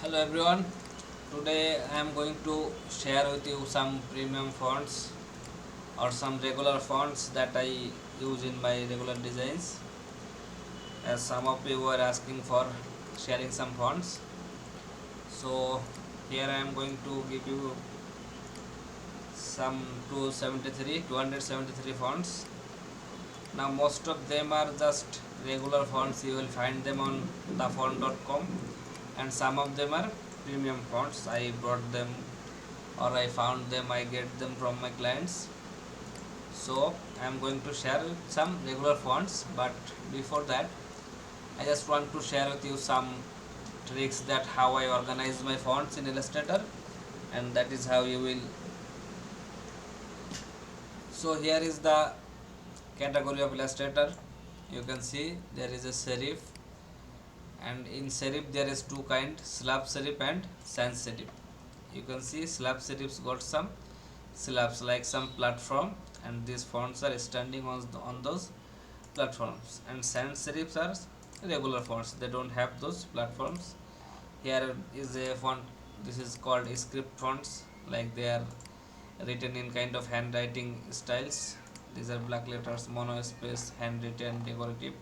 Hello everyone. Today I am going to share with you some premium fonts or some regular fonts that I use in my regular designs, as some of you were asking for sharing some fonts. So here I am going to give you some 273 fonts. Now most of them are just regular fonts, you will find them on thefont.com, and some of them are premium fonts. I brought them or I found them, I get them from my clients. So I am going to share some regular fonts, but before that I just want to share with you some tricks that how I organize my fonts in Illustrator, and that is how you will. So here is the category of Illustrator. You can see there is a serif, and in serif there is two kind, slab serif and sans serif. You can see slab serifs got some slabs like some platform, and these fonts are standing on those platforms, and sans serifs are regular fonts, they don't have those platforms. Here is a font, this is called script fonts, like they are written in kind of handwriting styles. These are black letters, mono space, handwritten, decorative.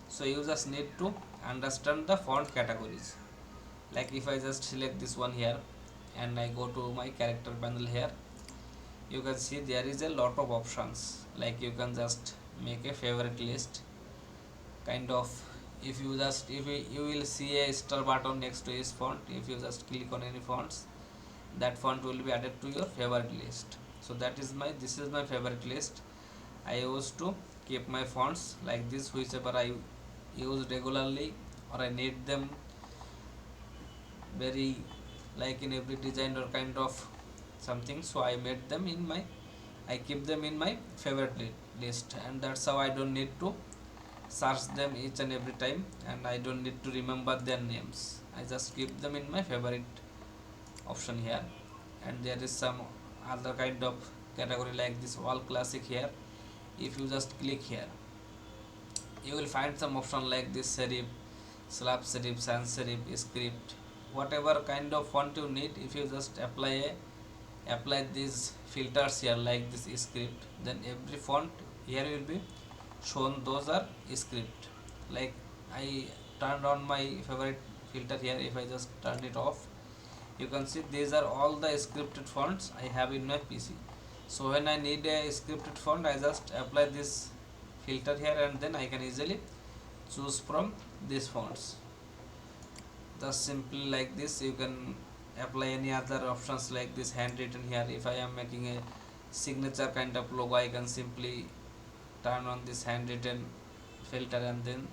So you just need to understand the font categories. Like if I just select this one here and I go to my character panel here, you can see there is a lot of options. Like you can just make a favorite list kind of. If you just, you will see a star button next to each font. If you just click on any fonts, that font will be added to your favorite list. So that is my, this is my favorite list. I used to keep my fonts like this, whichever I use regularly or I need them very, like in every design or kind of something. So I made them in my, I keep them in my favorite list, and that's how I don't need to search them each and every time, and I don't need to remember their names. I just keep them in my favorite option here. And there is some other kind of category like this all classic here. If you just click here, you will find some option like this serif, slab serif, sans serif, script, whatever kind of font you need. If you just apply these filters here like this script, then every font here will be shown, those are script. Like I turned on my favorite filter here. If I just turn it off, you can see these are all the scripted fonts I have in my PC. So when I need a scripted font, I just apply this filter here, and then I can easily choose from these fonts. Just simply like this, you can apply any other options like this handwritten here. If I am making a signature kind of logo, I can simply turn on this handwritten filter, and then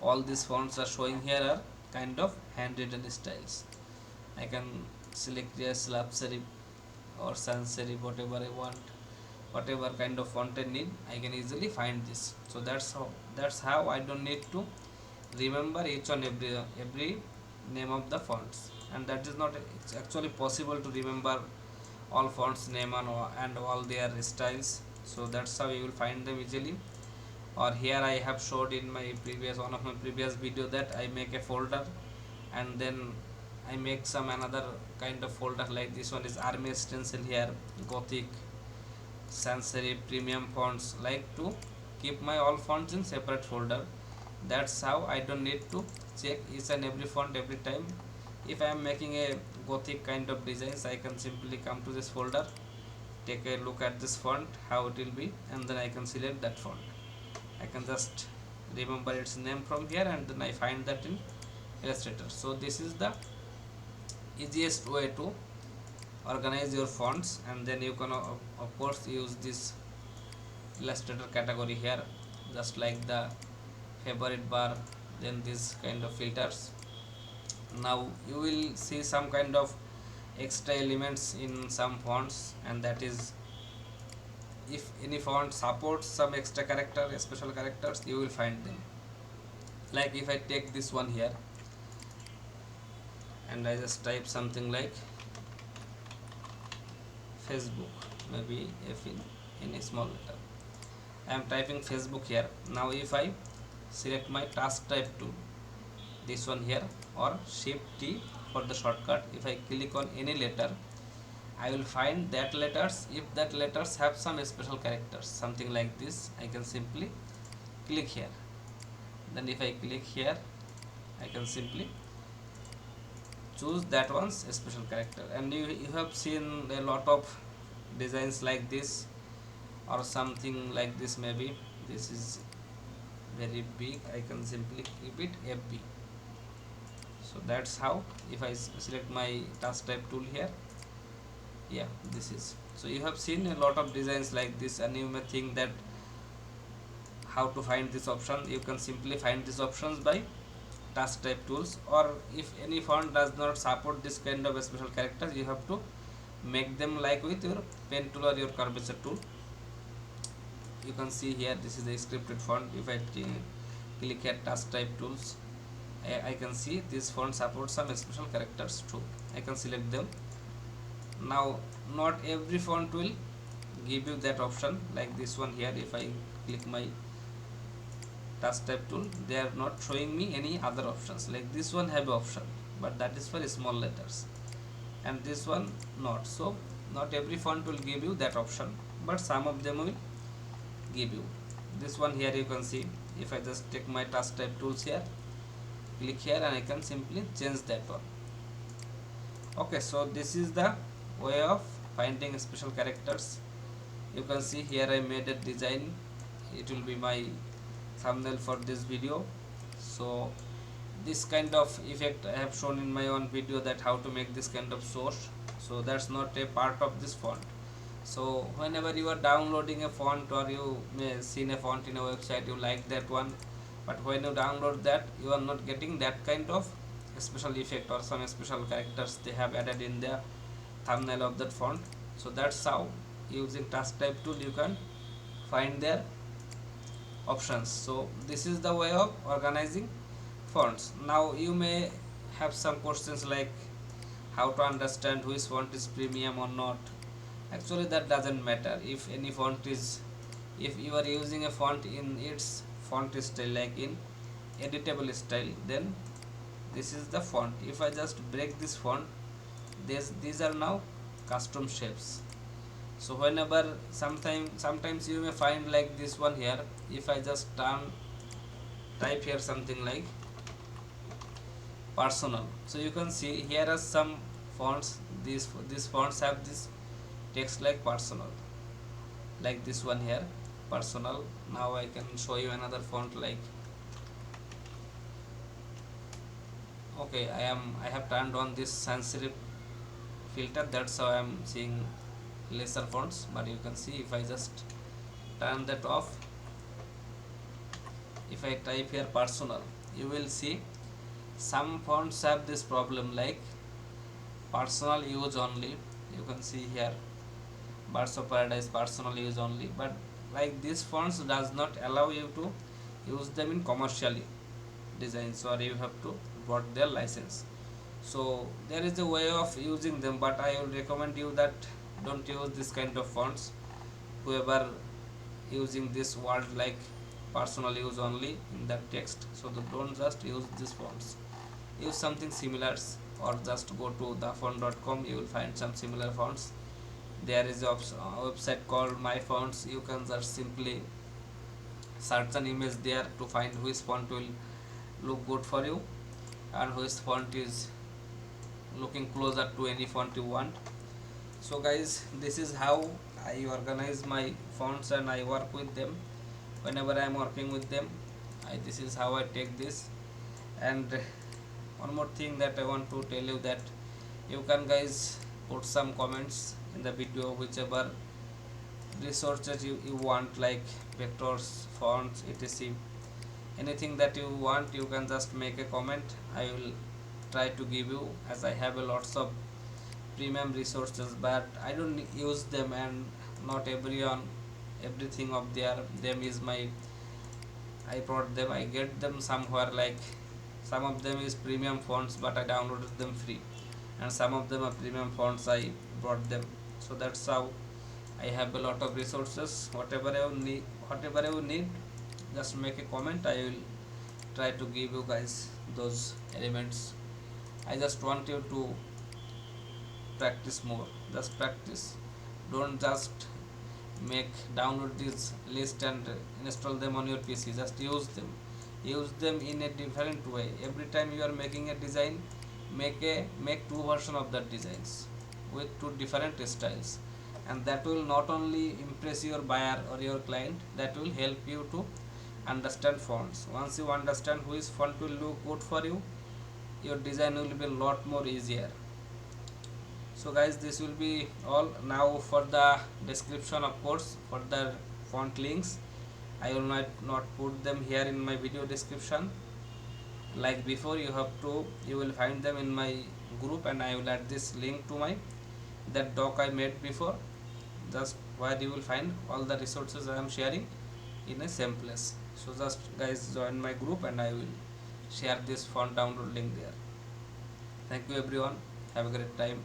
all these fonts are showing here are kind of handwritten styles. I can select a slab serif or sans serif, whatever I want, whatever kind of font I need, I can easily find this. So that's how I don't need to remember each and every name of the fonts, and that is not, it's actually possible to remember all fonts name and all their styles. So that's how you will find them easily. Or here I have showed in my previous, one of my previous video, that I make a folder, and then I make some another kind of folder like this one is army stencil here, gothic, sans serif, premium fonts, like to keep my all fonts in separate folder. That's how I don't need to check each and every font every time. If I am making a gothic kind of designs, I can simply come to this folder, take a look at this font how it will be, and then I can select that font. I can just remember its name from here, and then I find that in Illustrator. So this is the easiest way to organize your fonts, and then you can of course use this Illustrator category here, just like the favorite bar, then this kind of filters. Now you will see some kind of extra elements in some fonts, and that is, if any font supports some extra character, special characters, you will find them. Like if I take this one here and I just type something like Facebook, maybe F in a small letter, I am typing Facebook here. Now if I select my task type tool, this one here, or shift T for the shortcut. If I click on any letter, I will find that letters. If that letters have some special characters, something like this, I can simply click here. Then if I click here, I can simply choose that one's special character. And you have seen a lot of designs like this or something like this. Maybe this is very big, I can simply keep it FB. So that's how, if I select my task type tool here, yeah, this is. So you have seen a lot of designs like this, and you may think that how to find this option. You can simply find these options by task type tools, or if any font does not support this kind of special characters, you have to make them like with your pen tool or your curvature tool. You can see here, this is the scripted font. If I click at task type tools, I can see this font supports some special characters too. I can select them. Now not every font will give you that option, like this one here. If I click my task type tool, they are not showing me any other options. Like this one have option, but that is for small letters, and this one not. So not every font will give you that option, but some of them will give you. This one here you can see, if I just take my task type tools here, click here, and I can simply change that one. Okay, so this is the way of finding special characters. You can see here I made a design. It will be my thumbnail for this video. So this kind of effect I have shown in my own video, that how to make this kind of source. So that's not a part of this font. So whenever you are downloading a font, or you may seen a font in a website, you like that one, but when you download that, you are not getting that kind of special effect or some special characters they have added in the thumbnail of that font. So that's how, using task type tool, you can find their options. So this is the way of organizing fonts. Now you may have some questions like how to understand which font is premium or not. Actually that doesn't matter. If any font is, if you are using a font in its font style, like in editable style, then this is the font. If I just break this font, these are now custom shapes. So whenever sometimes you may find like this one here. If I just type here something like personal, so you can see here are some fonts. These fonts have this text like personal, like this one here, personal. Now I can show you another font like, okay, I have turned on this sans serif filter, that's how I am seeing lesser fonts. But you can see, if I just turn that off, if I type here personal, you will see some fonts have this problem, like personal use only. You can see here Birds of Paradise personal use only, but like these fonts does not allow you to use them in commercially designs, or you have to bought their license. So there is a way of using them, but I will recommend you that don't use this kind of fonts. Whoever using this word like personal use only in that text, so don't just use these fonts. Use something similar, or just go to thefont.com. You will find some similar fonts. There is a website called my fonts. You can just simply search an image there to find which font will look good for you, and which font is looking closer to any font you want. So guys, this is how I organize my fonts and I work with them. Whenever I am working with them, this is how I take this. And one more thing that I want to tell you, that you can guys put some comments in the video, whichever resources you want, like vectors, fonts, etc. Anything that you want, you can just make a comment. I will try to give you, as I have a lots of premium resources, but I don't use them, and not everything of them is my, I brought them, I get them somewhere. Like some of them is premium fonts, but I downloaded them free, and some of them are premium fonts, I brought them. So that's how I have a lot of resources. Whatever you need, just make a comment. I will try to give you guys. those elements. I just want you to practice more. Just practice. Don't just make download this list and install them on your PC. Just use them. Use them in a different way. Every time you are making a design, make two version of that designs with two different styles, and that will not only impress your buyer or your client, that will help you to understand fonts. Once you understand which font will look good for you, your design will be a lot more easier. So guys, this will be all. Now for the description, of course, for the font links, I will not put them here in my video description like before. You will find them in my group, and I will add this link to my that doc I made before, just where you will find all the resources I am sharing in a same place. So just guys join my group, and I will share this font download link there. Thank you everyone. Have a great time.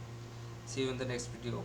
See you in the next video.